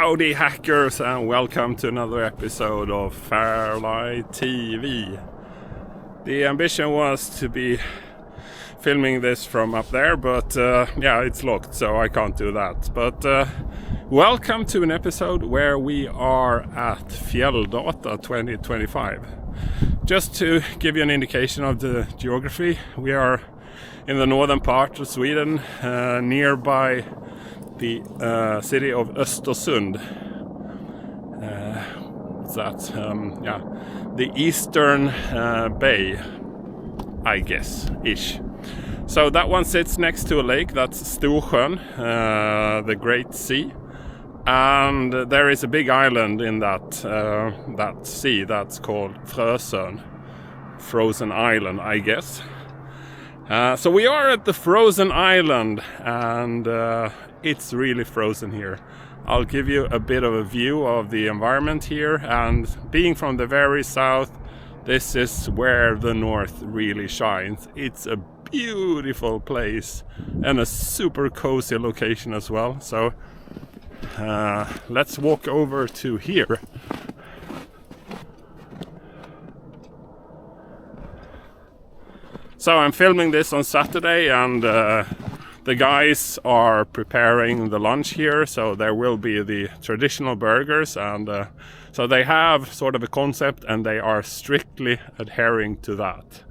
Howdy hackers, and welcome to another episode of FairLight TV. The ambition was to be filming this from up there, but yeah, it's locked, so I can't do that. But welcome to an episode where we are at Fjälldata 2025. Just to give you an indication of the geography, we are in the northern part of Sweden, nearby the city of Östersund. Yeah, the eastern bay, I guess, ish. So that one sits next to a lake, that's Storsjön, the Great Sea. And there is a big island in that sea that's called Frozen Island, I guess. So we are at the frozen island, and it's really frozen here. I'll give you a bit of a view of the environment here, and being from the very south, this is where the north really shines. It's a beautiful place and a super cozy location as well. So let's walk over to here. So I'm filming this on Saturday, and the guys are preparing the lunch here, so there will be the traditional burgers, and so they have sort of a concept and they are strictly adhering to that.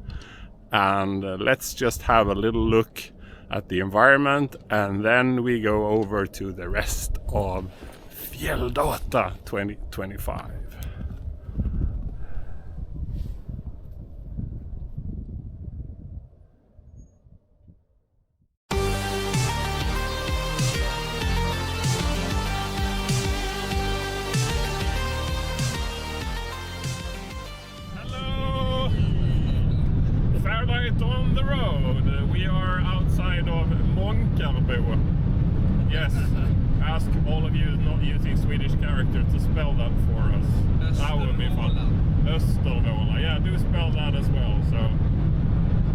And let's just have a little look at the environment, and then we go over to the rest of Fjälldata 2025. On the road, we are outside of Månkarbo. Yes, ask all of you not using Swedish character to spell that for us. That would be fun. Östervåla, yeah, do spell that as well. So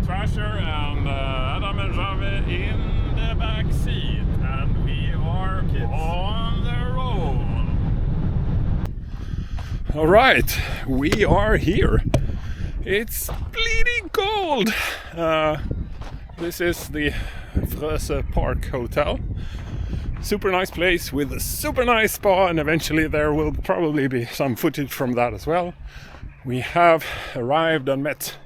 Thrasher and Adam and Rave in the back seat, and we are on the road. All right, we are here. It's bleeding cold! This is the Fröse Park Hotel. Super nice place with a super nice spa, and eventually there will probably be some footage from that as well. We have arrived and met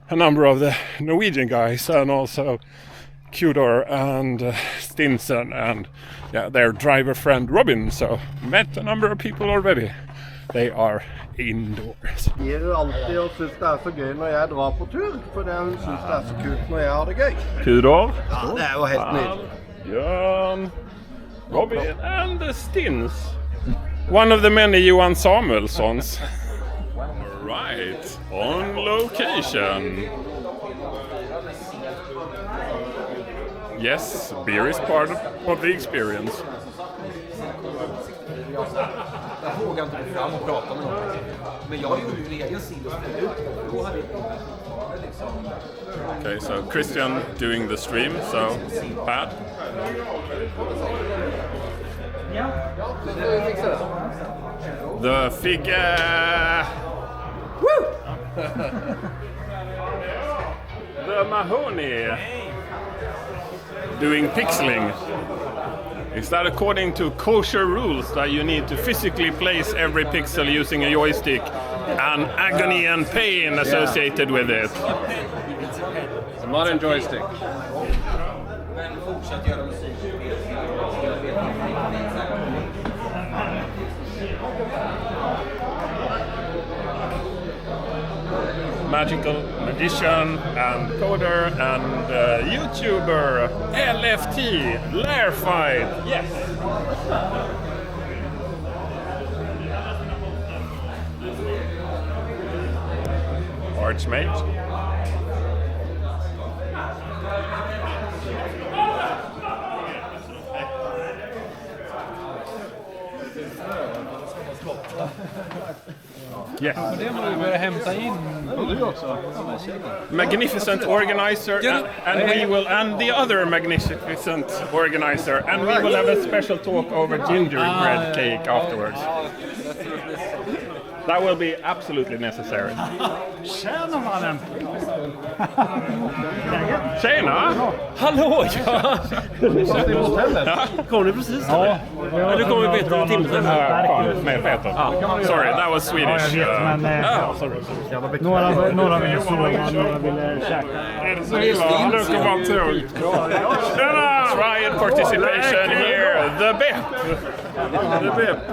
a number of the Norwegian guys, and also Kudor and Stinsen and their driver friend Robin. So met a number of people already. They are indoors. Jeg alltid og synes det så gøy når jeg drar på tur, for jeg synes det så kult når jeg har det gøy. Kudor. Ja, det jo helt nydelig. Björn, Robin and the Stins. One of the many Johan Samuelssons. Right, on location. Yes, beer is part of the experience. Jag vågar inte gå fram och prata med någon. Men jag gjorde ju en egen sida och då hade Okay, so Christian doing the stream, so bad. The figure. Woo! The Mahoney doing pixeling. Is that according to kosher rules that you need to physically place every pixel using a joystick, and agony and pain associated with it? It's a modern joystick. Magical magician and coder and YouTuber LFT Lairfight. Yes. Archmage. Yes. Det måste vi börja hämta in. Du också. Magnificent organizer, and the other magnificent organizer, and we will have a special talk over gingerbread cake afterwards. That will be absolutely necessary. Tjena mannen! Tjena! Hallå! Ja. Kom du precis? Ja. Eller kom vi Peter en timme sedan? Med Peter. Sorry, that was Swedish. Några ville såga, några ville käka. Riot participation here. The BIP.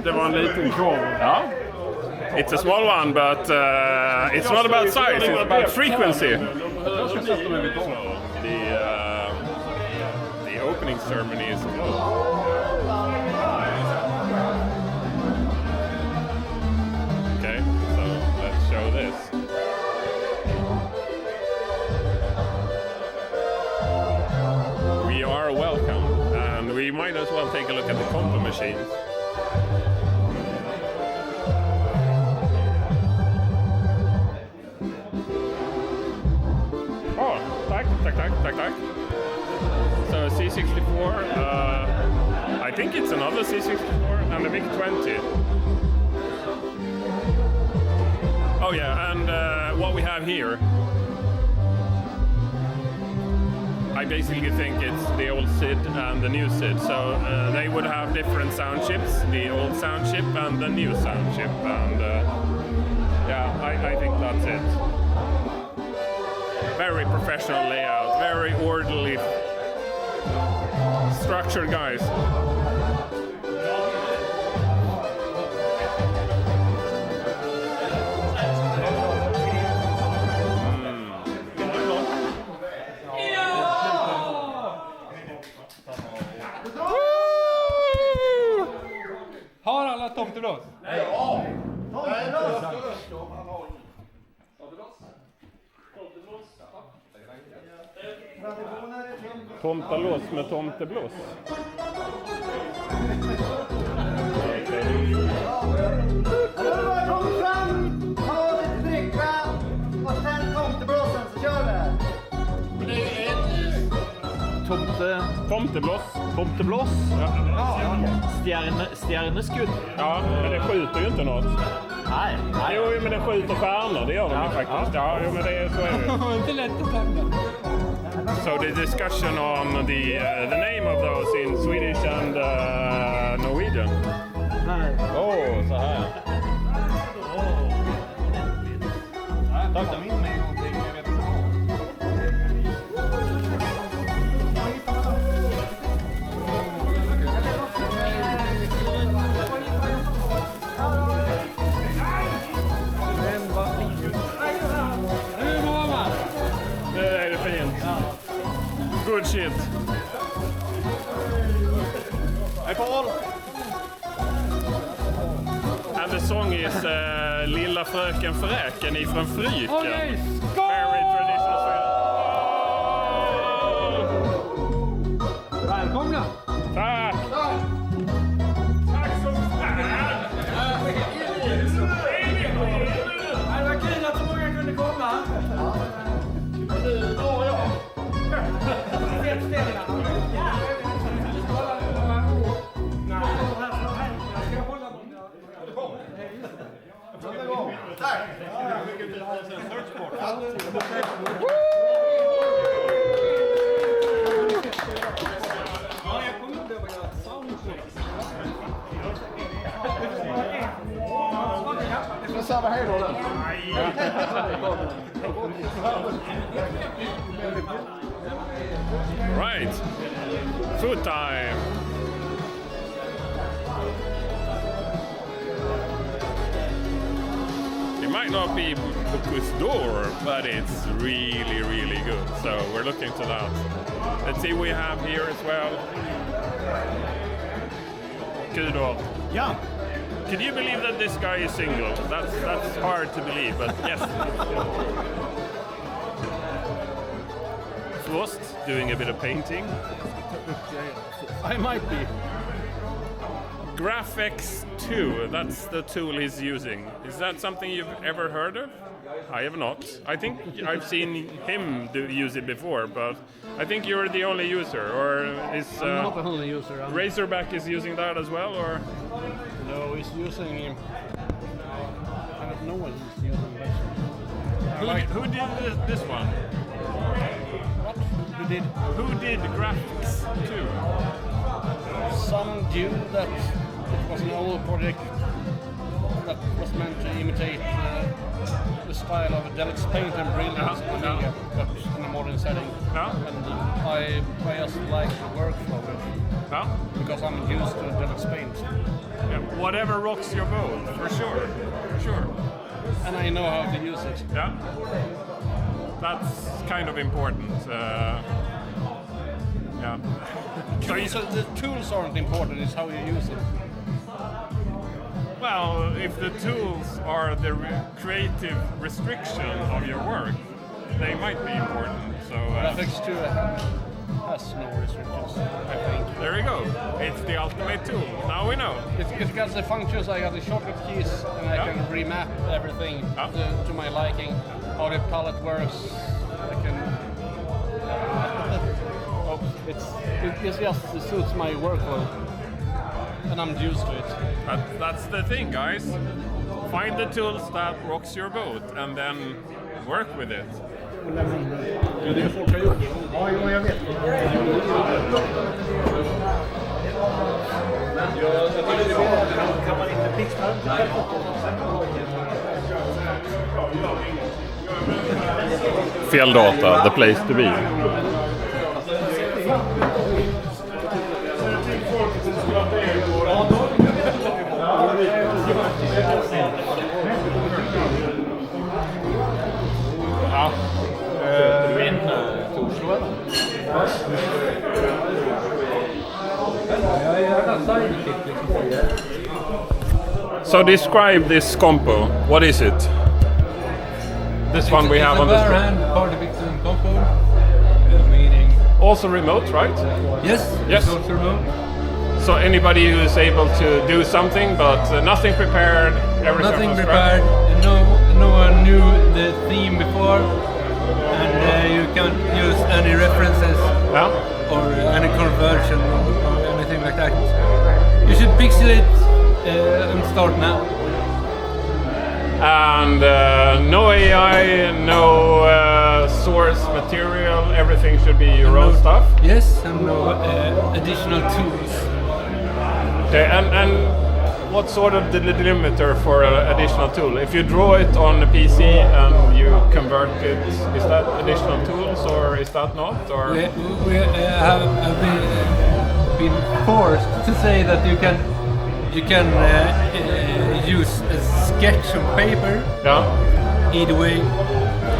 Det var en liten korv. Ja. It's a small one, but it's not about size, it's about frequency. The opening ceremony is closed. Okay, so let's show this. We are welcome, and we might as well take a look at the compo machines. Tack. So C64, I think it's another C64 and a VIC-20. Oh yeah, and what we have here, I basically think it's the old SID and the new SID. So they would have different sound chips, the old sound chip and the new sound chip. And yeah, I think that's it. Very professional layout, very orderly, structured guys. Har alla tomteblås? Ja! Tomtalås med tomteblås. Kom fram, ta lite dricka och sen tomteblåsen så kör vi här. Tomteblås. Tomteblås? Ja. Stjärneskudd? Ja, men det skjuter ju inte något. Nej. Jo, men det skjuter stjärnor, det gör de ju faktiskt. Ja, jo, men det är så är det. Det är inte lätt att tända. So the discussion on the name of those in Swedish and Norwegian. Så här. Tack då. Good shit. Hej Paul! And the song is Lilla fröken Fräken ifrån Fryken. Okej, Very traditional Swedish. välkomna! Tack! Tack så fan! Det var kul att så många kunde komma. Right. Food time. It might not be Bocuse d'Or, but it's really, really good. So we're looking to that. Let's see what we have here as well. Kudor. Ja. Could you believe that this guy is single? That's hard to believe, but yes. Frost doing a bit of painting. I might be. Graphics 2, that's the tool he's using. Is that something you've ever heard of? I have not. I think I've seen him use it before, but I think you're the only user, or is I'm not the only user. Razorback is using that as well, or? No, he's using. I don't know what he's using. Who did this one? What? Who did graphics 2? Some dude that it was an old project that was meant to imitate the style of Deluxe Paint and Brilliance on Amiga, but in a modern setting. And I just like the workflow of it because I'm used to Deluxe Paint. Yeah, whatever rocks your boat, for sure. And I know how to use it. Yeah, that's kind of important. Yeah. So the tools aren't important, it's how you use it. Well, if the tools are the creative restriction of your work, they might be important. So Graphics 2 has no restrictions, I think. there you go. It's the ultimate tool. Now we know. It's got the functions, I got the shortcut keys, and I can remap everything to my liking. How the palette works, I can. It just suits my workload, and I'm used to it. That's the thing, guys. Find the tools that rocks your boat, and then work with it. Fjälldata, the place to be. So describe this compo. What is it? This one we have on the screen. Party Victim compo, meaning Also remote, right? yes, Yes. it's also remote. So anybody who is able to do something, but nothing prepared, everything Nothing from scratch. prepared. No one knew the theme before, and you can't use any references Yeah. or any conversion or anything like that. You should pixel it and start now. And no AI, no source material. Everything should be your own stuff. Yes, and no additional tools. Okay, and what sort of the limiter for an additional tool? If you draw it on a PC and you convert it, is that additional tools or is that not? Or We have been forced to say that you can use a sketch on paper either way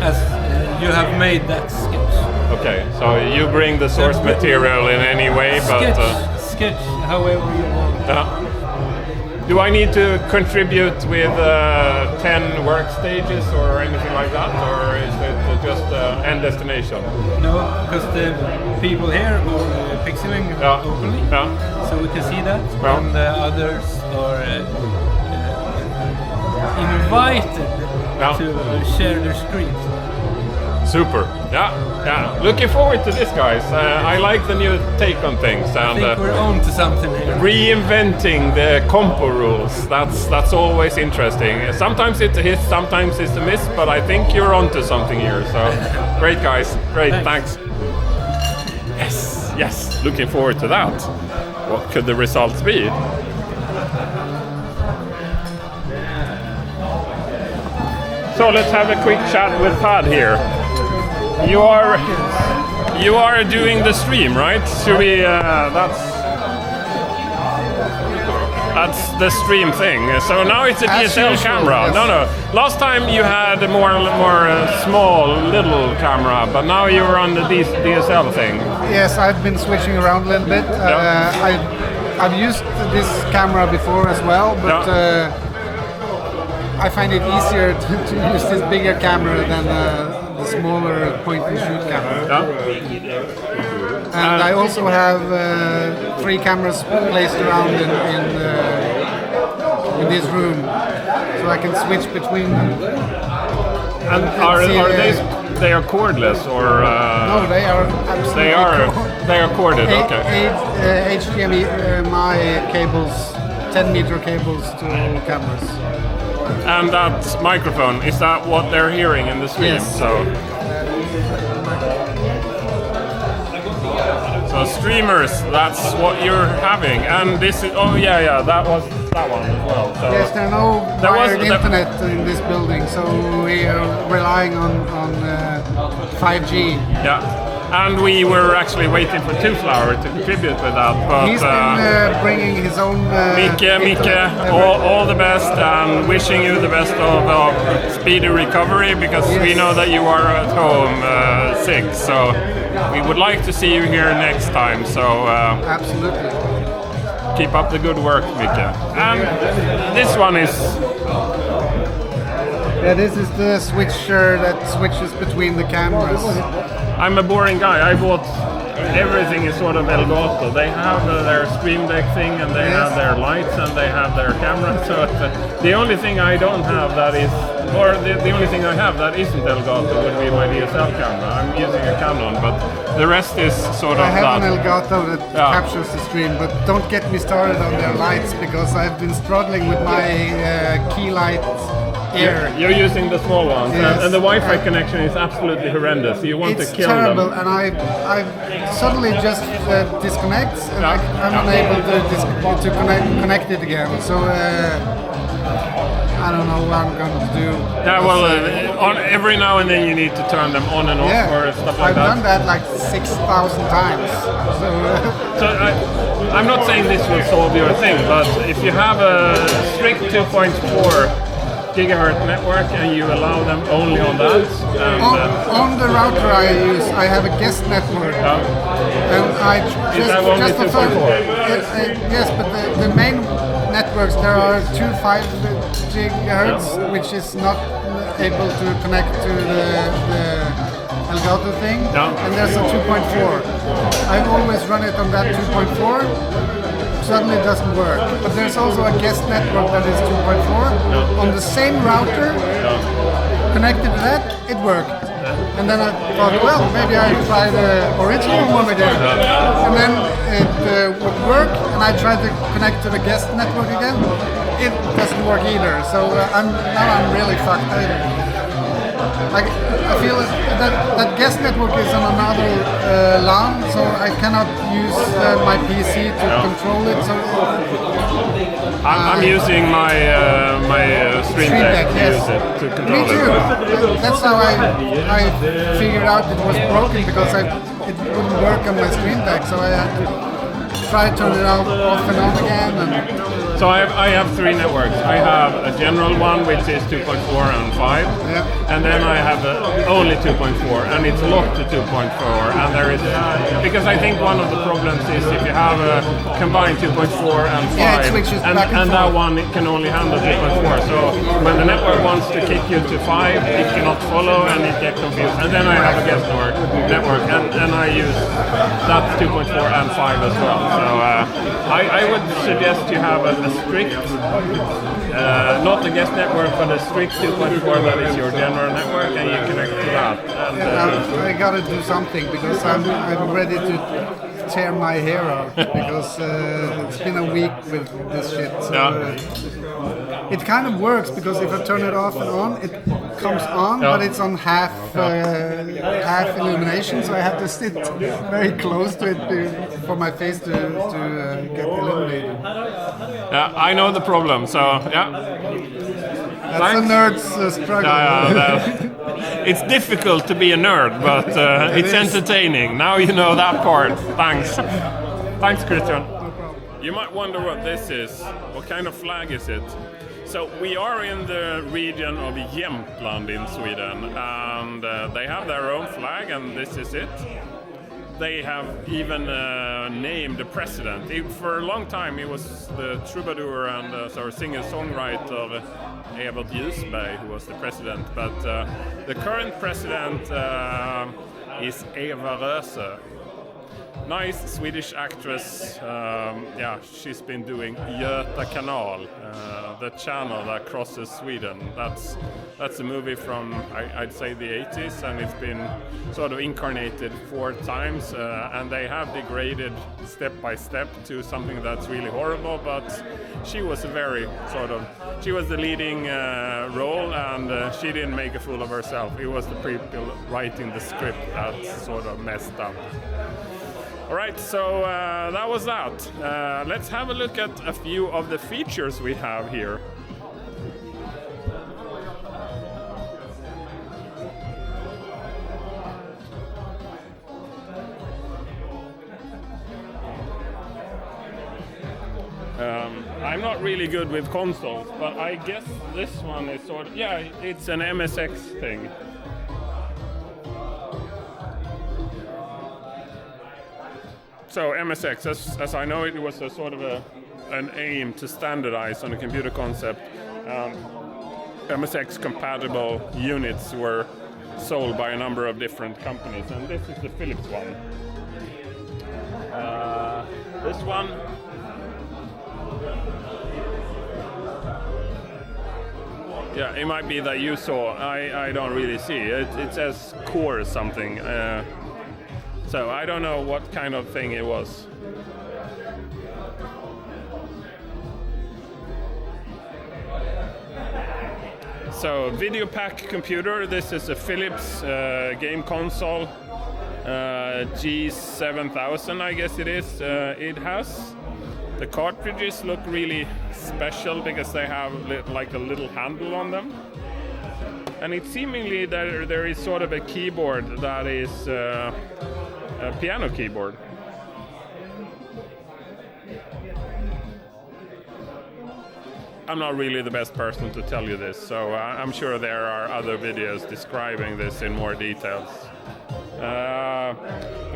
as you have made that sketch. Okay, so you bring the source material in any way, but sketch however you want. do I need to contribute with 10 work stages or anything like that, or is it just end destination? No, because the people here are pixeling openly, so we can see that, and the others are invited to share their screens. Super. Yeah. Looking forward to this, guys. I like the new take on things, and I think we're on to something here. reinventing the compo rules. That's always interesting. Sometimes it's a hit, sometimes it's a miss, but I think you're onto something here. So great, guys. Great. Thanks. Yes. Looking forward to that. What could the results be? So let's have a quick chat with Tad here. You are doing the stream, right? Should we? That's the stream thing. So now it's a DSL camera. Yes. No. Last time you had a more small little camera, but now you're on the DSL thing. Yes, I've been switching around a little bit. I've used this camera before as well, but I find it easier to use this bigger camera than the smaller point-and-shoot camera. And I also have 3 cameras placed around in in this room, so I can switch between them. And they are cordless or? No, they are absolutely. They are corded. Okay. HDMI cables, 10-meter cables to cameras. And that microphone, is that what they're hearing in the stream? Yes. So streamers, that's what you're having, and this is that was that one as well. So yes, there's no wired internet in this building, so we are relying on 5G. Yeah. And we were actually waiting for Two-Flower to contribute with that, but he's been bringing his own. Mike, all the best, and wishing you the best of speedy recovery, because we know that you are at home sick. So we would like to see you here next time. So absolutely. Keep up the good work, Mike. And this one is. Yeah, this is the switcher that switches between the cameras. I'm a boring guy. I bought everything is sort of Elgato. They have their Stream Deck thing, and they have their lights, and they have their camera. So the only thing I don't have that is, or the only thing I have that isn't Elgato would be my DSL camera. I'm using a Canon, but the rest is sort of I have an Elgato that captures the stream, but don't get me started on their lights, because I've been struggling with my key light. You're using the small ones, and the Wi-Fi connection is absolutely horrendous. You want to kill terrible, them. And I suddenly just disconnects, and I'm unable to connect it again. So I don't know what I'm going to do. Yeah, well, every now and then you need to turn them on and off or stuff like that. I've done that like 6,000 times. So I'm not saying this will solve your thing, but if you have a strict 2.4 gigahertz network and you allow them only on that. On the router I use, I have a guest network. And I just 2.4? Yes, but the main networks, there are 2.5 gigahertz, which is not able to connect to the Elgato thing, and there's a 2.4. I've always run it on that 2.4. Suddenly it doesn't work. But there's also a guest network that is 2.4 on the same router. Connected to that, it worked. And then I thought, well, maybe I try the original one again. And then it would work, and I tried to connect to the guest network again. It doesn't work either. So I'm really fucked. I feel that guest network is on another LAN, so I cannot use my PC to control it. So I'm using my Stream Deck to use it to control it. Me too. That's how I figured out it was broken, because it wouldn't work on my Stream Deck, so I had to try to turn it off and on again. So I have 3 networks. I have a general one, which is 2.4 and 5, and then I have only 2.4, and it's locked to 2.4. And there is because I think one of the problems is if you have a combined 2.4 and 5, it switches and that one it can only handle 2.4. So when the network wants to kick you to 5, it cannot follow, and it gets confused. And then I have a guest network, and I use that 2.4 and 5 as well. So I would suggest you have a strict, not a guest network, but a strict 2.4 that is your general network, and you connect to that. And, I gotta do something, because I'm ready to tear my hair out, because it's been a week with this shit. So, it kind of works, because if I turn it off and on, it comes on, but it's on half illumination, so I have to sit very close to it for my face to get illuminated. Yeah, I know the problem, so That's a nerd's struggle. It's difficult to be a nerd, but it's entertaining. Now you know that part. Thanks. Thanks, Christian. You might wonder what this is. What kind of flag is it? So we are in the region of Jämtland in Sweden, and they have their own flag, and this is it. They have even named the president. For a long time, he was the troubadour and singer-songwriter of Evert Ljusberg, who was the president. But the current president is Eva Röse. nice Swedish actress. Yeah, she's been doing Göta Kanal, the channel that crosses Sweden. That's a movie from I'd say the 80s, and it's been sort of incarnated 4 times, and they have degraded step by step to something that's really horrible. But she was she was the leading role, and she didn't make a fool of herself. It was the people writing the script that sort of messed up. All right, so that was that. Let's have a look at a few of the features we have here. I'm not really good with consoles, but I guess this one is sort of, yeah, it's an MSX thing. So MSX, as I know it, was a sort of an aim to standardize on a computer concept. MSX compatible units were sold by a number of different companies, and this is the Philips one. This one, yeah, it might be that you saw. I don't really see. It says Core something. So I don't know what kind of thing it was. So video pack computer. This is a Philips game console. G7000, I guess it is. It has, the cartridges look really special because they have like a little handle on them. And it's seemingly that there is sort of a keyboard that is a piano keyboard. I'm not really the best person to tell you this, so I'm sure there are other videos describing this in more details.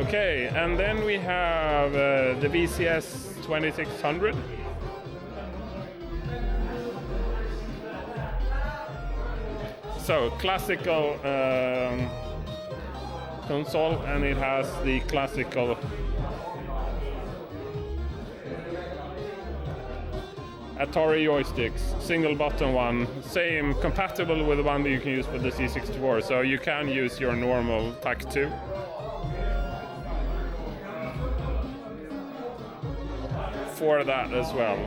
Okay, and then we have the VCS 2600. So classical console, and it has the classical Atari joysticks, single button one, same, compatible with the one that you can use for the C64, so you can use your normal TAC2. For that as well.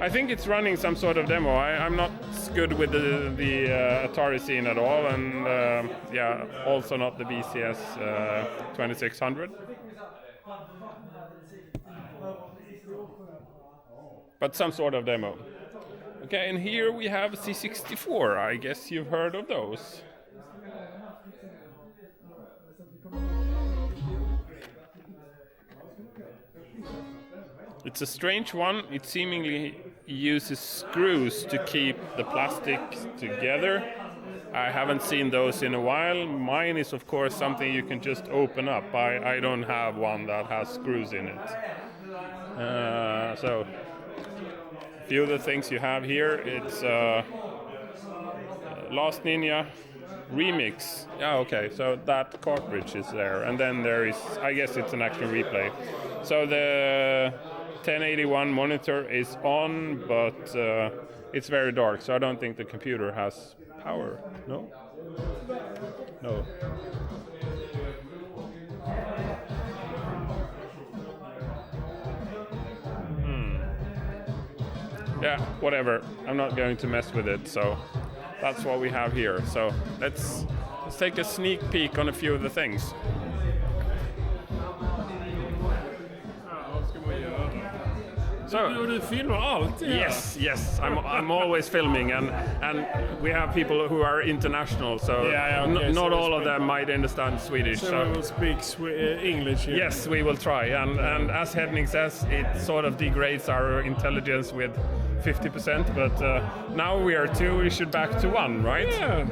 I think it's running some sort of demo. I'm not good with the Atari scene at all, and yeah, also not the VCS 2600. But some sort of demo. Okay, and here we have C64. I guess you've heard of those. It's a strange one. It seemingly uses screws to keep the plastic together. I haven't seen those in a while. Mine is of course something you can just open up. I don't have one that has screws in it. So a few of the things you have here, it's Last Ninja Remix. Yeah, okay, so that cartridge is there, and then there is, I guess it's an action replay. So the 1081 monitor is on, but it's very dark, so I don't think the computer has power. No? No. Yeah, whatever. I'm not going to mess with it, so that's what we have here. So let's take a sneak peek on a few of the things. So, du filmar allt? Yes, I'm always filming, and we have people who are international, so okay, not all of them might understand Swedish. So we will speak English here. Yes, we will try, and as Henning says, it sort of degrades our intelligence with 50%, but now we are 2, we should back to 1, right? Yeah.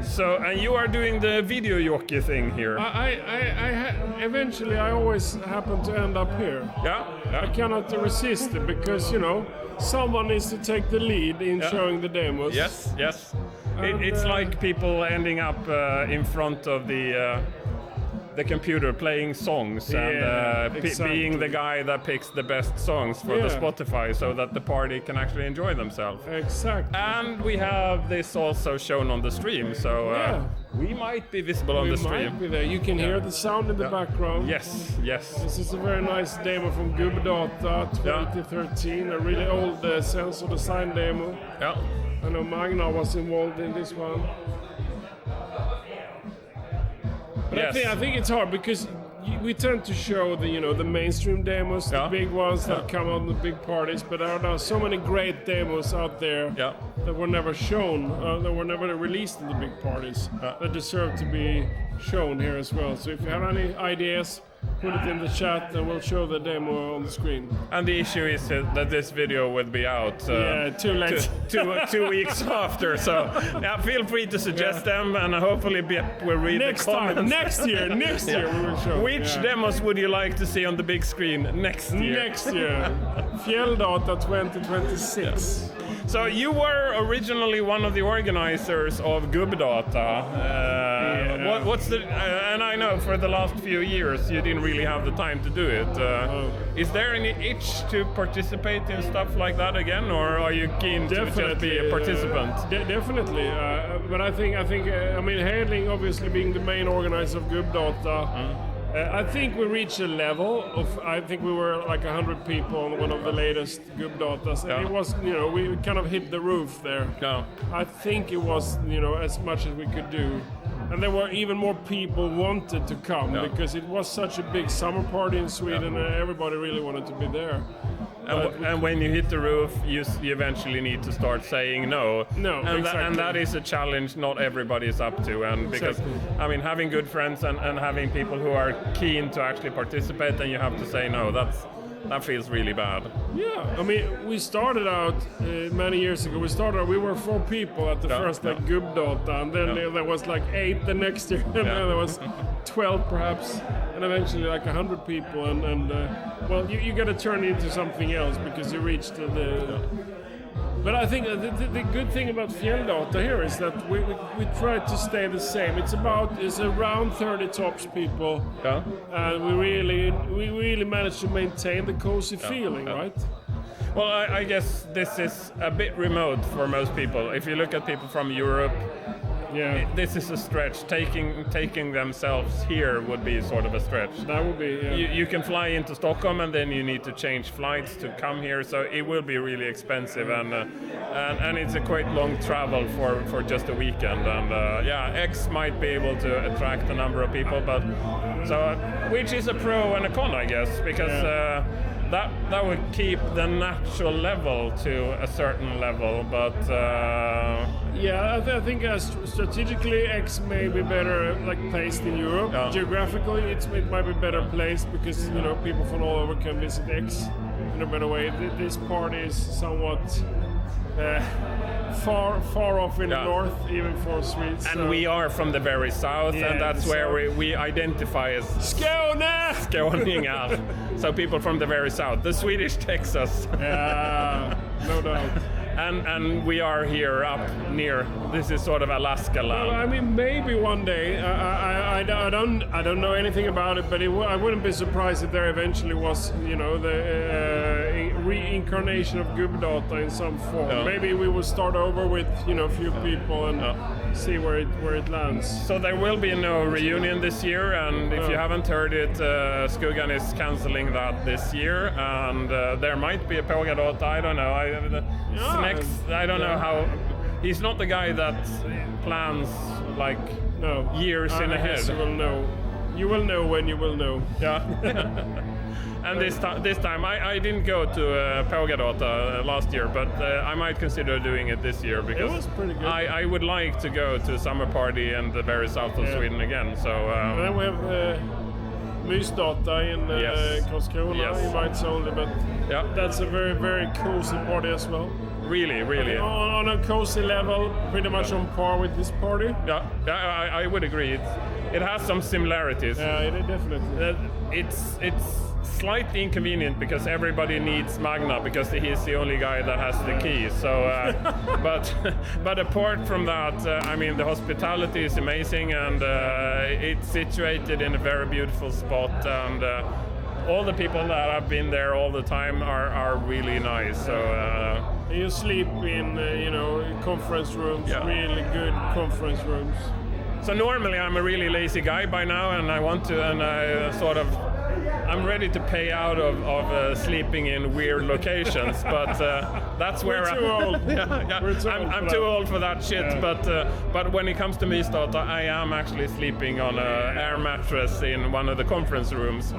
So, and you are doing the video jockey thing here. Eventually I always happen to end up here. Yeah. I cannot resist it because, you know, someone needs to take the lead in showing the demos. Yes. It's like people ending up in front of the the computer playing songs and being the guy that picks the best songs for the Spotify so that the party can actually enjoy themselves. Exactly. And we have this also shown on the stream, so we might be visible on the stream. Might be there. You can hear the sound in the background. Yes. This is a very nice demo from GubData 2013, a really old sensor design demo. Yeah. I know Magna was involved in this one. But I think it's hard because we tend to show the mainstream demos, the big ones that come on the big parties. But there are now so many great demos out there that were never shown, that were never released in the big parties, that deserve to be shown here as well. So if you have any ideas, put it in the chat and we'll show the demo on the screen. And the issue is that this video will be out too late. 2 weeks after, so feel free to suggest them and hopefully we'll read the comments. Next year we will show. Which demos would you like to see on the big screen next year? Next year. Fjälldata 2026. So you were originally one of the organizers of GubData. What's the? And I know for the last few years you didn't really have the time to do it. Is there any itch to participate in stuff like that again, or are you keen to just be a participant? Definitely, but I think Hedling obviously being the main organizer of GubData. I think we reached a level of, I think we were like 100 people on one of the latest GubDatas. And it was, we kind of hit the roof there. Yeah. I think it was, as much as we could do. And there were even more people wanted to come because it was such a big summer party in Sweden and everybody really wanted to be there. And when you hit the roof, you eventually need to start saying no. No, exactly. And that is a challenge not everybody is up to. And because, having good friends and having people who are keen to actually participate, and you have to say no, that feels really bad. Yeah, we started out many years ago. We were 4 people at the first GubData, and then there was like 8 the next year, and then there was 12 perhaps, and eventually like 100 people. And you got to turn into something else because you reached the. But I think the good thing about Fjälldata here is that we try to stay the same. It's around 30 tops people, and we really managed to maintain the cozy feeling, right? Well, I guess this is a bit remote for most people. If you look at people from Europe, this is a stretch. Taking themselves here would be sort of a stretch. That would be. Yeah. You can fly into Stockholm and then you need to change flights to come here, so it will be really expensive and it's a quite long travel for just a weekend. And X might be able to attract a number of people, but which is a pro and a con, I guess, because. That would keep the natural level to a certain level, but I think strategically X may be better placed in Europe. Geographically, it might be better placed because people from all over can visit X in a better way. This part is somewhat far off in the north, even for Swedes. And we are from the very south, and that's where we identify as Skåningar. So people from the very south, the Swedish Texas. Yeah, no doubt. And we are here up near. This is sort of Alaska land. Well, maybe one day. I don't know anything about it, but I wouldn't be surprised if there eventually was, the reincarnation of GubData in some form. Yeah. Maybe we will start over with a few people and see where it lands. So there will be no reunion this year, and if you haven't heard it, Skuggan is cancelling that this year, and there might be a Pågadata. I don't know. I don't know how. He's not the guy that plans years in ahead. You will know. You will know when you will know. Yeah. And this time I didn't go to Pågadata last year, but I might consider doing it this year because it was pretty good. I would like to go to a summer party in the very south of Sweden again. So and then we have Mysdata in Karlskrona, invites only, but that's a very, very cozy party as well. Really. On a cozy level, pretty much on par with this party. Yeah, I would agree. it has some similarities. Yeah, definitely. It's slightly inconvenient because everybody needs Magna because he's the only guy that has the key. So, but apart from that, I mean, the hospitality is amazing, and it's situated in a very beautiful spot, and all the people that have been there all the time are really nice. So you sleep in conference rooms, really good conference rooms. So normally I'm a really lazy guy by now, and I'm ready to pay out of sleeping in weird locations, but that's where We're too old. I'm too old for that shit. Yeah. But when it comes to Mysdata, I am actually sleeping on an air mattress in one of the conference rooms.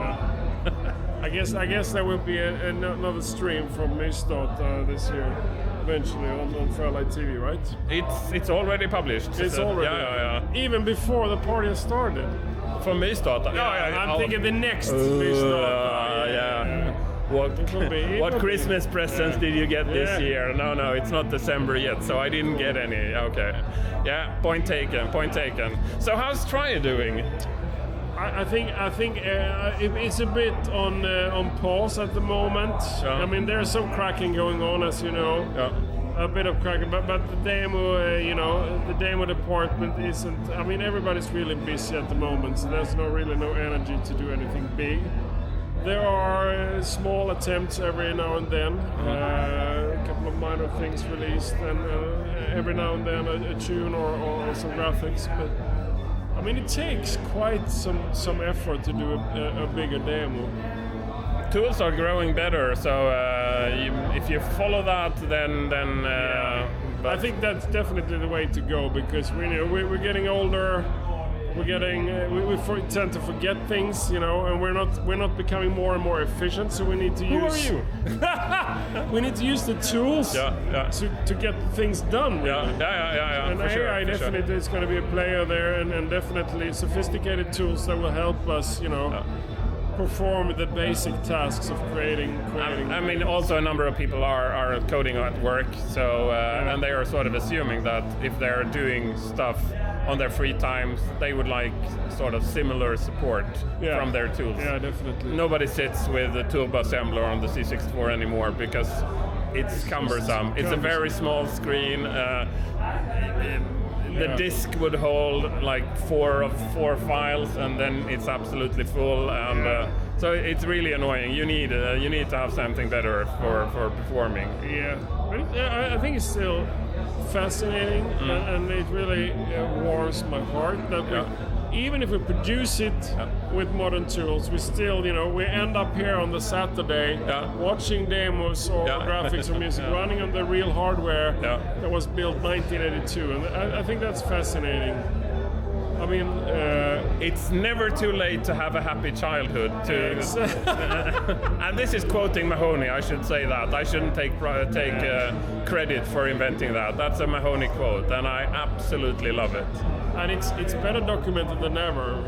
I guess there will be another stream from Mysdata this year, eventually on FairLight TV, right? It's already published. It's already. Yeah. Even before the party has started. For Mysdata? I'm thinking the next Mysdata. What Christmas presents did you get this year? No, it's not December yet, so I didn't get any. Okay. Yeah, point taken. So how's Trier doing? I think it's a bit on pause at the moment. Yeah. I mean, there's some cracking going on, as you know. Yeah. A bit of cracking, but the demo, the demo department isn't. I mean, everybody's really busy at the moment, so there's no energy to do anything big. There are small attempts every now and then, a couple of minor things released, and every now and then a tune or some graphics. But I mean, it takes quite some effort to do a bigger demo. Tools are growing better, so if you follow that, then I think that's definitely the way to go, because we're getting older. We tend to forget things, and we're not becoming more and more efficient. So we need to use. Who are you? We need to use the tools to get things done. Really. Yeah. And AI definitely is going to be a player there, and definitely sophisticated tools that will help us, perform the basic tasks of creating. I mean, also a number of people are coding at work, so and they are sort of assuming that if they're doing stuff on their free times, they would like sort of similar support from their tools. Yeah, definitely. Nobody sits with the toolbar assembler on the C64 anymore because it's cumbersome. It's a very small screen. The disk would hold like four files, and then it's absolutely full, and so it's really annoying. You need to have something better for performing. Yeah, but I think it's still fascinating, and it really warms my heart that even if we produce it with modern tools, we still, we end up here on the Saturday watching demos or graphics or music running on the real hardware that was built 1982, and I think that's fascinating. I mean, it's never too late to have a happy childhood. And this is quoting Mahoney. I should say that. I shouldn't take credit for inventing that. That's a Mahoney quote, and I absolutely love it. And it's better documented than ever.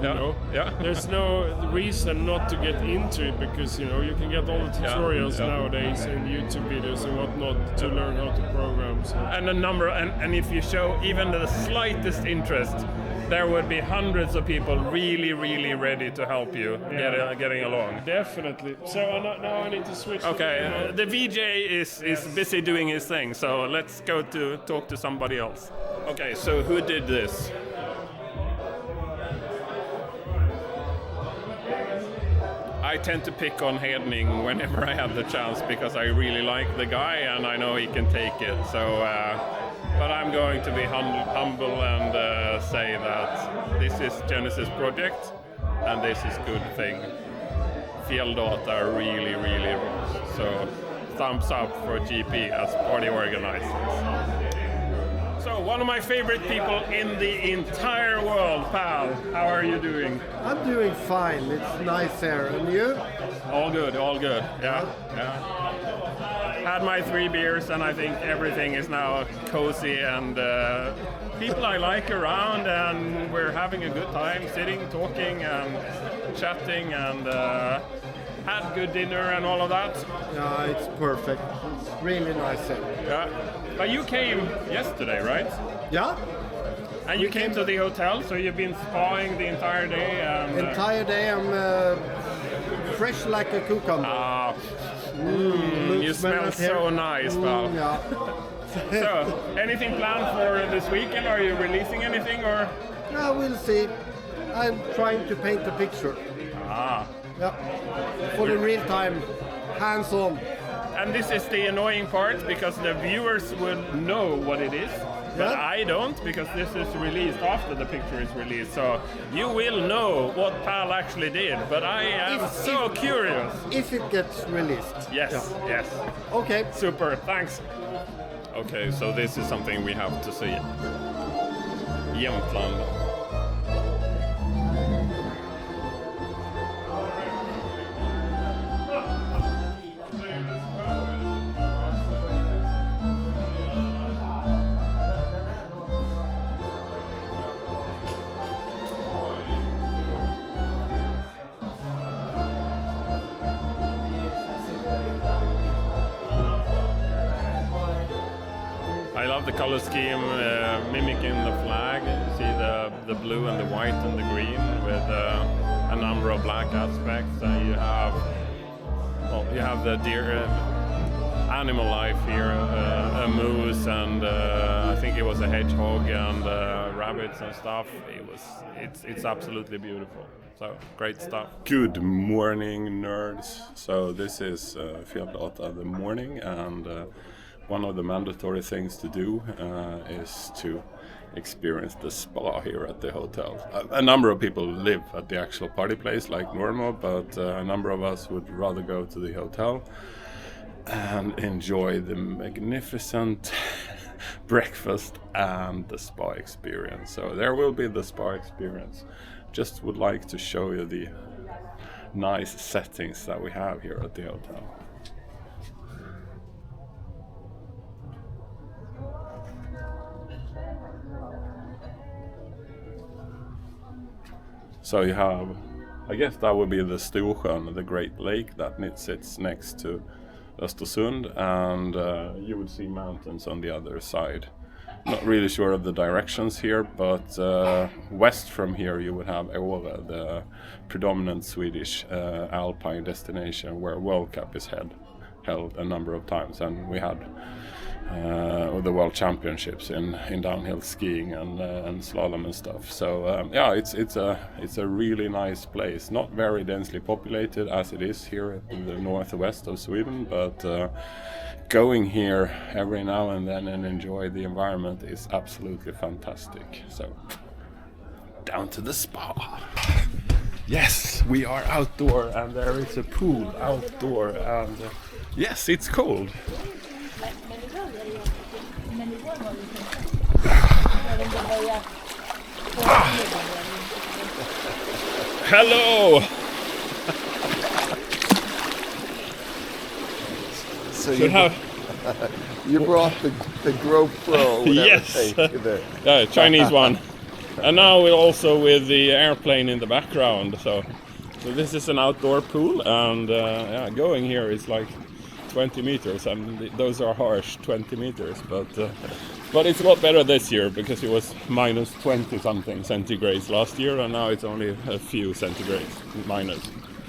There's no reason not to get into it, because you can get all the tutorials nowadays and YouTube videos and whatnot to learn how to program. So. And and if you show even the slightest interest, there would be hundreds of people really, really ready to help you getting along. Definitely. So now I need to switch. Okay, the VJ is busy doing his thing, so let's go to talk to somebody else. Okay, so who did this? I tend to pick on Hedning whenever I have the chance, because I really like the guy and I know he can take it. So, but I'm going to be humble and say that this is Genesis project and this is good thing. Fjälldata really, really rocks. So thumbs up for GP as party organizers. So, one of my favorite people in the entire world, Pal. How are you doing? I'm doing fine. It's nice here. And you? All good. Yeah. Had my 3 beers, and I think everything is now cozy, and people I like around, and we're having a good time sitting, talking, and chatting, and had good dinner and all of that. Yeah, it's perfect. It's really nice here. Yeah. But you came yesterday, right? Yeah. And you came to the hotel, so you've been spawing the entire day? And, entire day I'm fresh like a cucumber. You smell so nice, pal. Yeah. So, anything planned for this weekend? Are you releasing anything, or? Yeah, we'll see. I'm trying to paint a picture. Yeah. For the real time, hands-on. And this is the annoying part, because the viewers will know what it is, but I don't, because this is released after the picture is released. So you will know what Pal actually did, but I am so curious. If it gets released. Yes, yes. Okay. Super, thanks. Okay, so this is something we have to see. Jämtland. I love the color scheme, mimicking the flag. You see the blue and the white and the green with a number of black aspects. And you have the deer animal life here, a moose and I think it was a hedgehog and rabbits and stuff. It's absolutely beautiful. So great stuff. Good morning, nerds. So this is Fjälldata the morning, and one of the mandatory things to do is to experience the spa here at the hotel. A number of people live at the actual party place like normal, but a number of us would rather go to the hotel and enjoy the magnificent breakfast and the spa experience. So there will be the spa experience. Just would like to show you the nice settings that we have here at the hotel. So you have, I guess that would be the Storsjön, the Great Lake that sits next to Östersund, and you would see mountains on the other side. Not really sure of the directions here, but west from here you would have Åre, the predominant Swedish alpine destination where World Cup is held a number of times, and we had the World Championships in downhill skiing and slalom and stuff. So yeah, it's a really nice place. Not very densely populated as it is here in the northwest of Sweden, but going here every now and then and enjoy the environment is absolutely fantastic. So down to the spa. Yes, we are outdoor and there is a pool outdoor, and yes, it's cold. Hello! So you brought the GoPro. Yes, yeah, Chinese one. And now we're also with the airplane in the background. So this is an outdoor pool, and yeah, going here is like 20 meters, and those are harsh 20 meters, but it's a lot better this year because it was minus 20 something centigrades last year, and now it's only a few centigrades minus.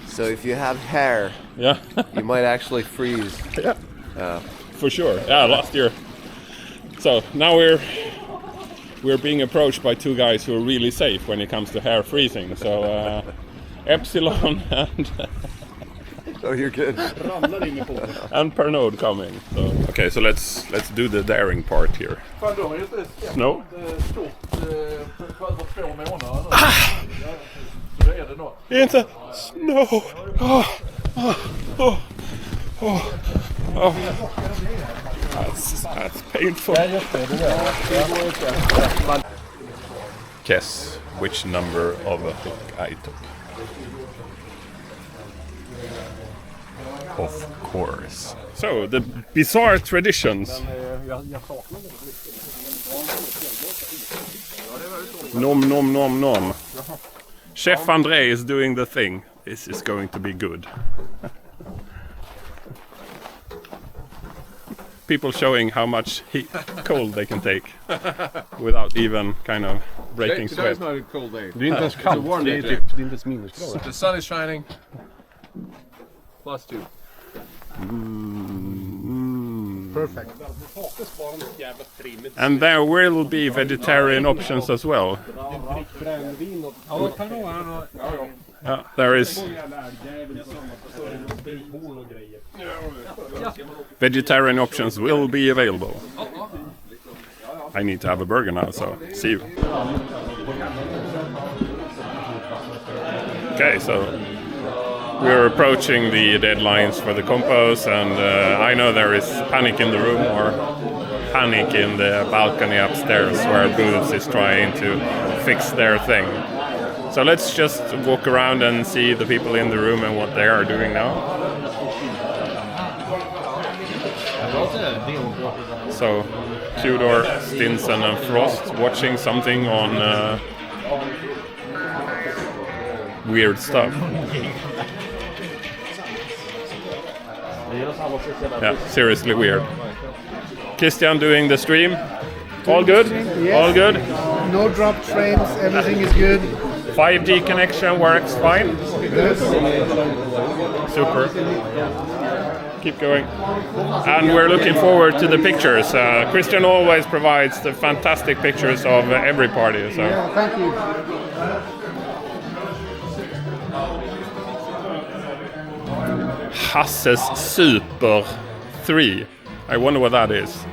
So if you have hair, yeah, you might actually freeze. Yeah, for sure. Yeah, last year. So now we're being approached by two guys who are really safe when it comes to hair freezing. So Epsilon and oh, you're good. And Pernod coming. So okay, so let's do the daring part here. Snow. Inte snow. That's painful. Guess which number of a hook I took. Of course. So, the bizarre traditions. Nom nom nom nom. Chef André is doing the thing. This is going to be good. people showing how much cold they can take without even kind of breaking sweat. Today's not a cold day. Det är inte ens It's a kallt. warm Det day är today. typ, det är inte ens minusgrader. The sun is shining. +2. Perfect. And there will be vegetarian options as well. There is vegetarian options will be available. I need to have a burger now, so see you. Okay, so we're approaching the deadlines for the compos, and I know there is panic in the room, or panic in the balcony upstairs where Booths is trying to fix their thing. So let's just walk around and see the people in the room and what they are doing now. So Tudor, Stinson and Frost watching something on weird stuff. Yeah, seriously weird. Christian doing the stream. All good? Yes. All good? No dropped frames, everything is good. 5D connection works fine? Yes. Super. Keep going. And we're looking forward to the pictures. Christian always provides the fantastic pictures of every party. So. Yeah, thank you. Hasses Super 3. I wonder what that is.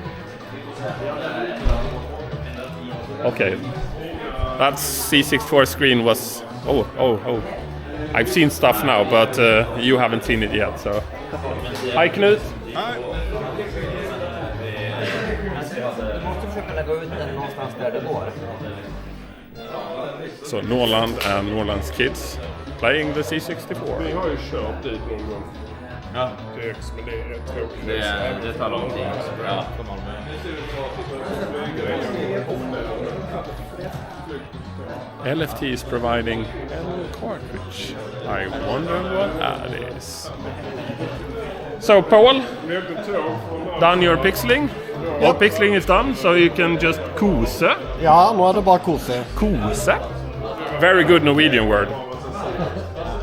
Okay. That C64 screen was... Oh. I've seen stuff now, but you haven't seen it yet, so... Hi Knut! Hi. So Norland and Norland's kids playing the C64. Vi har ju kört dit någon gång. Ja. Det men det är tråkigt. Det tar lång tid. Ja, kom on med. LFT is providing a cartridge. I wonder what that is. So Paul, done your pixeling? All pixeling is done, so you can just kose. Ja, nå er det bare kose. Kose? Very good Norwegian word.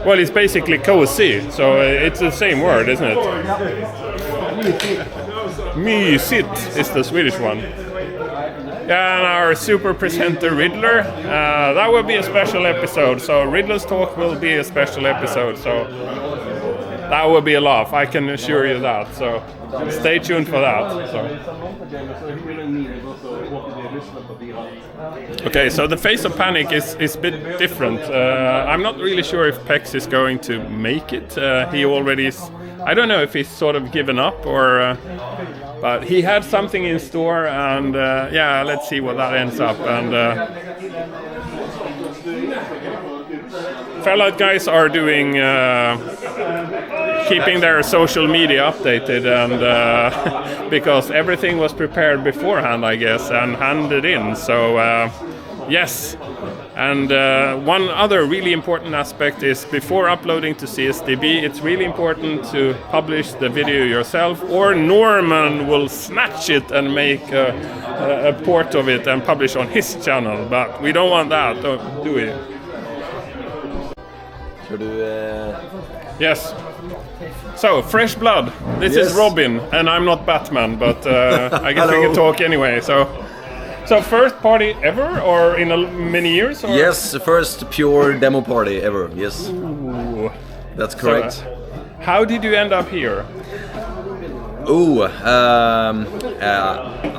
Well, it's basically cozy, so it's the same word, isn't it? Mysigt is the Swedish one. And our super presenter Riddler, that will be a special episode. So Riddler's talk will be a special episode. So that will be a laugh, I can assure you that. So stay tuned for that. So. Okay, so the face of panic is a bit different. I'm not really sure if Pex is going to make it. He already is. I don't know if he's sort of given up or. But he had something in store, and yeah, let's see what that ends up. And FairLight guys are doing, keeping their social media updated, and because everything was prepared beforehand, I guess, and handed in. So yes. And one other really important aspect is before uploading to CSDB, it's really important to publish the video yourself, or Norman will snatch it and make a port of it and publish on his channel. But we don't want that, do we? Yes. So, fresh blood. This is Robin, and I'm not Batman, but I guess we can talk anyway. So first party ever, or in many years? Or? Yes, the first pure demo party ever, yes. Ooh. That's correct. So, how did you end up here?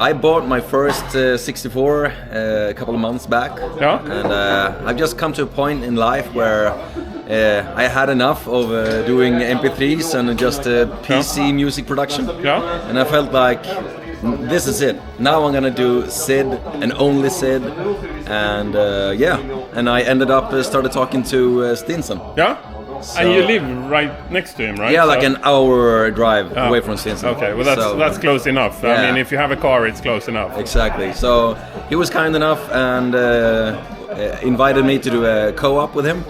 I bought my first 64 a couple of months back. Yeah. And I've just come to a point in life where I had enough of doing MP3s and just PC music production. Yeah. And I felt like this is it. Now I'm gonna do SID and only SID, and yeah. And I ended up started talking to Stinson. Yeah. So, and you live right next to him, right? Yeah, like an hour drive away from Stinson. Okay, well that's close enough. Yeah. I mean, if you have a car, it's close enough. Exactly. So he was kind enough and invited me to do a co-op with him.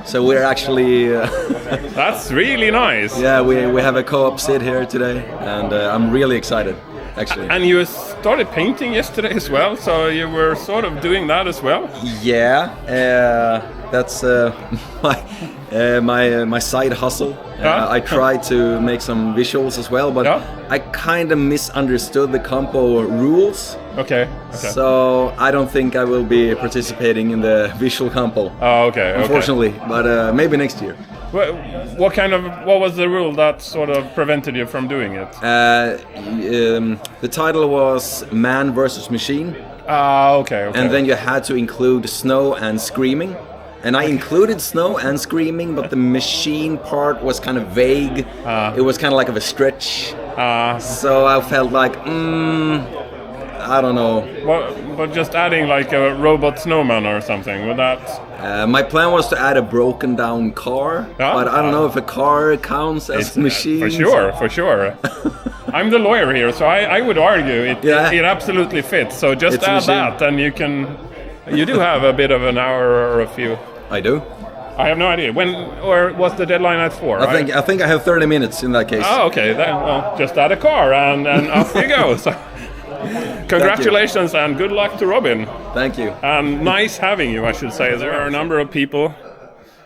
So we're actually... That's really nice. Yeah, we have a co-op SID here today, and I'm really excited. actually. And you started painting yesterday as well, so you were sort of doing that as well? Yeah, that's my side hustle. I try to make some visuals as well, but I kind of misunderstood the compo rules. Okay. So I don't think I will be participating in the visual compo. Oh, okay. Unfortunately, but maybe next year. What was the rule that sort of prevented you from doing it? The title was Man versus Machine. Okay. And then you had to include snow and screaming. And I included snow and screaming, but the machine part was kind of vague. It was kind of like a stretch. So I felt like, I don't know. But just adding like a robot snowman or something, would that... my plan was to add a broken down car, but I don't know if a car counts as machine. For sure. I'm the lawyer here, so I would argue it absolutely fits. So just add that and you do have a bit of an hour or a few. I do. I have no idea. When, or was the deadline at 4? I think I have 30 minutes in that case. Oh, okay. Then, well, just add a car and off you go. So, congratulations and good luck to Robin. Thank you. And nice having you, I should say. There are a number of people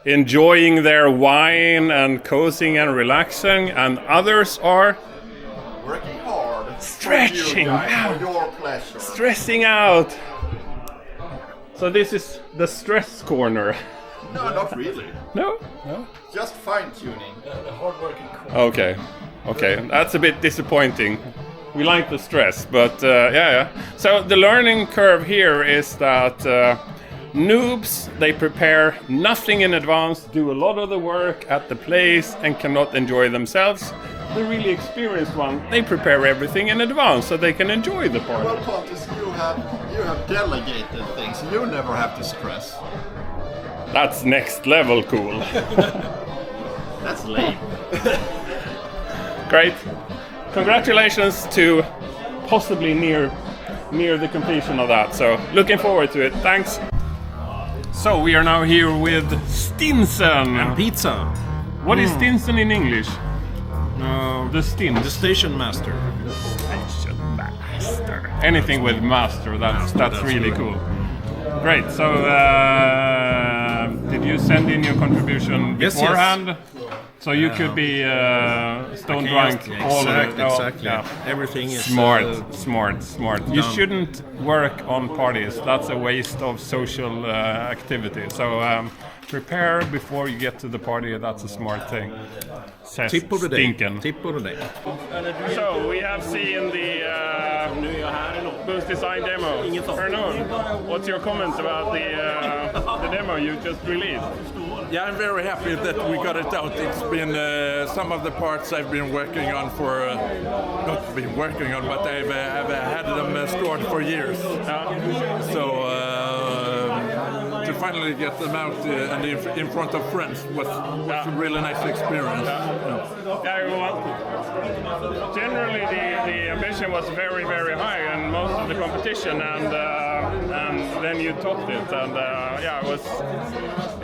enjoying their wine and cozying and relaxing, and others are working hard, stretching out, for your pleasure. Stressing out. So this is the stress corner. No, not really. No? Just fine-tuning. Hard-working corner. Okay. That's a bit disappointing. We like the stress, but yeah. So the learning curve here is that noobs, they prepare nothing in advance, do a lot of the work at the place and cannot enjoy themselves. The really experienced one, they prepare everything in advance so they can enjoy the party. Well, Pontus, you have delegated things. You never have to stress. That's next level cool. That's lame. Great. Congratulations to possibly near the completion of that. So looking forward to it. Thanks. So we are now here with Stinsen. And pizza. What is Stinsen in English? The station master. The station master. Anything with master, that's really cool. Great. So did you send in your contribution beforehand? Yes. So you could be stone drunk all of it. Exactly. Yeah. Everything is smart. You shouldn't work on parties. That's a waste of social activity. So prepare before you get to the party. That's a smart thing. Tip of the day. So we have seen the booth design demo. Arnaud, what's your comments about the demo you just released? Yeah, I'm very happy that we got it out. It's been some of the parts I've been working on for, not been working on, but I've had them stored for years. So to finally get them out and in front of friends was a really nice experience. Generally the ambition was very, very high and most of the competition, and then you topped it, and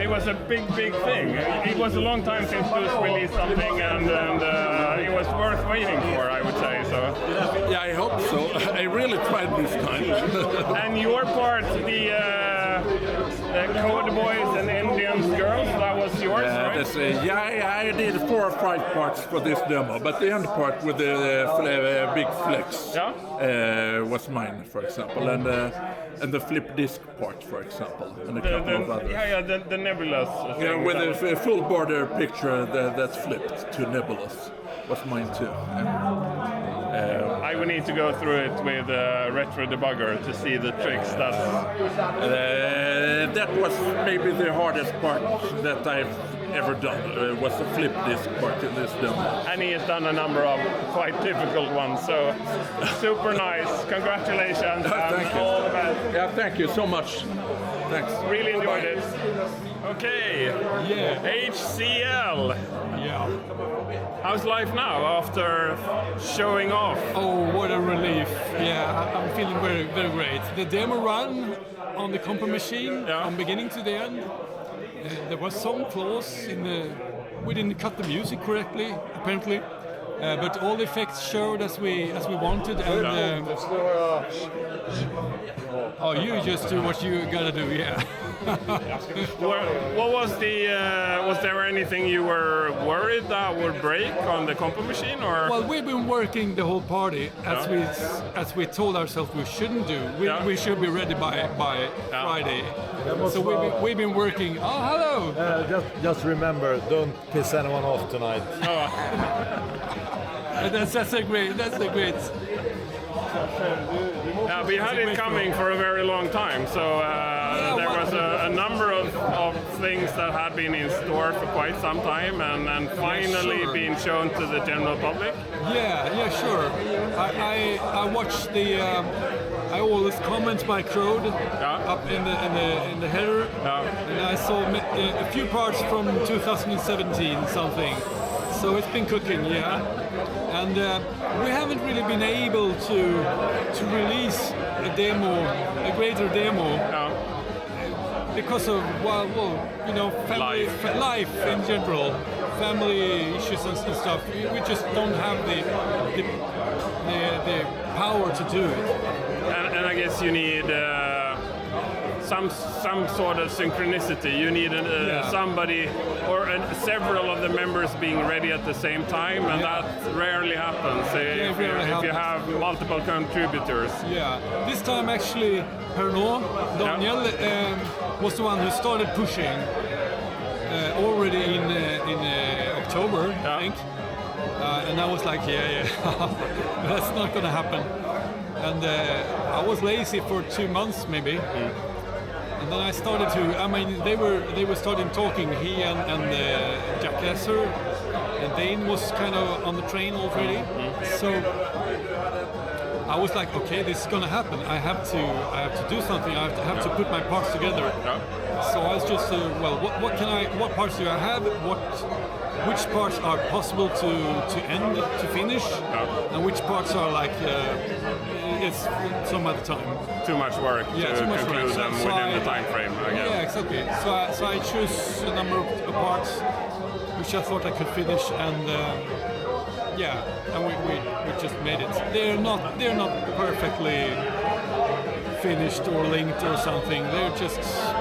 it was a big thing. It was a long time since Boost released something, and it was worth waiting for, I would say. So yeah, I hope so. I really tried this time. And your part, the Code Boys and Indians Girls, that was yours, right? I did 4 or 5 parts for this demo, but the end part with the big flex was mine, for example, and the flip disc part, for example, and a couple of others. The nebulous. With a full border picture that's flipped to nebulous was mine too. I would need to go through it with Retro Debugger to see the tricks. That was maybe the hardest part that I've ever done. Was the flip disc part in this demo. And he has done a number of quite difficult ones, so super nice. Congratulations. Thank you. All the best. Yeah, thank you so much. Thanks. Really enjoyed it. Okay. Yeah. HCL. Yeah. How's life now after showing off? Oh, what a relief. Yeah, I'm feeling very, very great. The demo run on the compo machine from beginning to the end. There was some flaws we didn't cut the music correctly, apparently. But all the effects showed as we wanted, and oh, you just do what you gotta do, yeah. What was the? Was there anything you were worried that would break on the compo machine, or? Well, we've been working the whole party as we told ourselves we shouldn't do. We should be ready by Friday. So we've been working. Oh, hello. Just remember, don't piss anyone off tonight. That's a great. We had it coming for a very long time, so there was a number of things that had been in store for quite some time, and finally being shown to the general public. Yeah, sure. I watched the. I always comment my crowd up in the header, and I saw a few parts from 2017 something. So it's been cooking, and we haven't really been able to release a greater demo, because of family life in general, family issues and stuff. We just don't have the power to do it. And I guess you need some sort of synchronicity. You need somebody or several of the members being ready at the same time, and that rarely happens if you have multiple contributors. Yeah, this time actually Daniel was the one who started pushing already in October, I think. And I was like, that's not gonna happen. And I was lazy for 2 months maybe. And then I started they were starting talking, he and Jack Lesser, and Dane was kind of on the train already. So I was like, okay, this is gonna happen. I have to do something. I have to put my parts together. So I was just, what parts do I have? Which parts are possible to finish, and which parts are like it's some other time. Too much work to conclude them within the time frame, I guess. Yeah, exactly. So I chose a number of parts which I thought I could finish, and and we just made it. They're not perfectly finished or linked or something.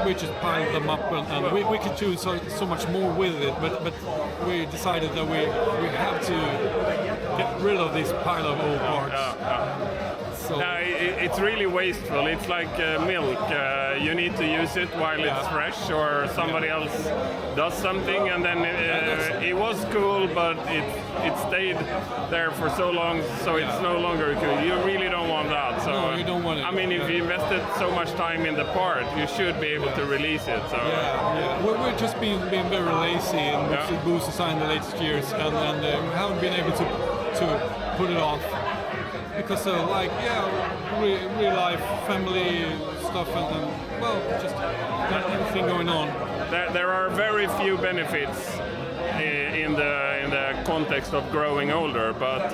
We just piled them up, and we could do so much more with it. But we decided that we have to get rid of this pile of old parts. It's really wasteful. It's like milk. You need to use it while it's fresh, or somebody else does something, and then it was cool, but it stayed there for so long, so it's no longer cool. You really don't want that. So no, you don't want it. I mean, if you invested so much time in the part, you should be able to release it. So we're just being very lazy in the boost design the latest years, and we haven't been able to put it off. Because real life, family stuff, and just everything going on. There are very few benefits in the context of growing older, but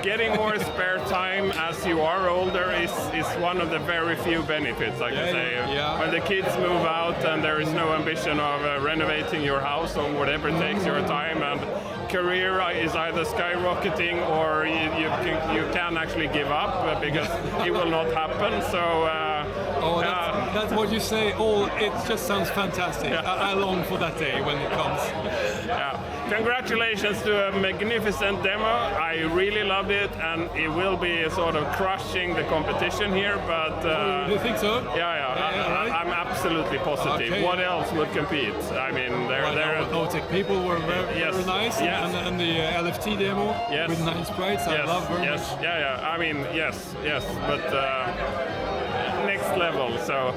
getting more spare time as you are older is one of the very few benefits, I can say. When the kids move out and there is no ambition of renovating your house or whatever takes your time, and career is either skyrocketing or you can actually give up because it will not happen. So that's what you say. It just sounds fantastic. I long for that day when it comes. Congratulations to a magnificent demo. I really loved it, and it will be sort of crushing the competition here. But you think so? I'm absolutely positive. Okay. What else would compete? I mean, Otec people were very nice, and the LFT demo with 9 sprites. I love very much. I mean, yes, but next level. So.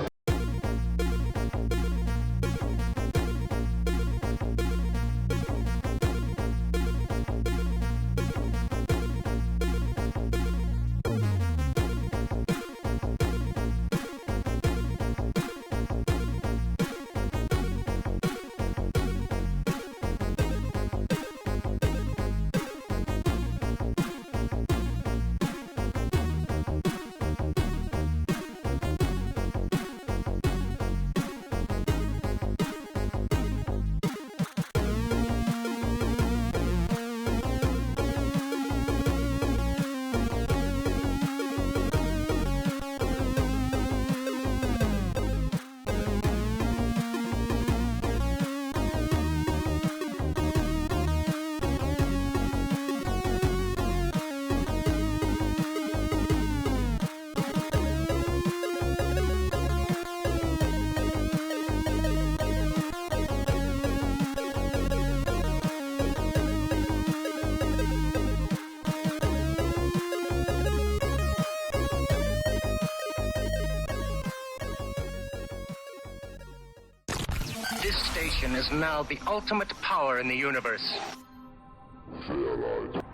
This station is now the ultimate power in the universe. FairLight.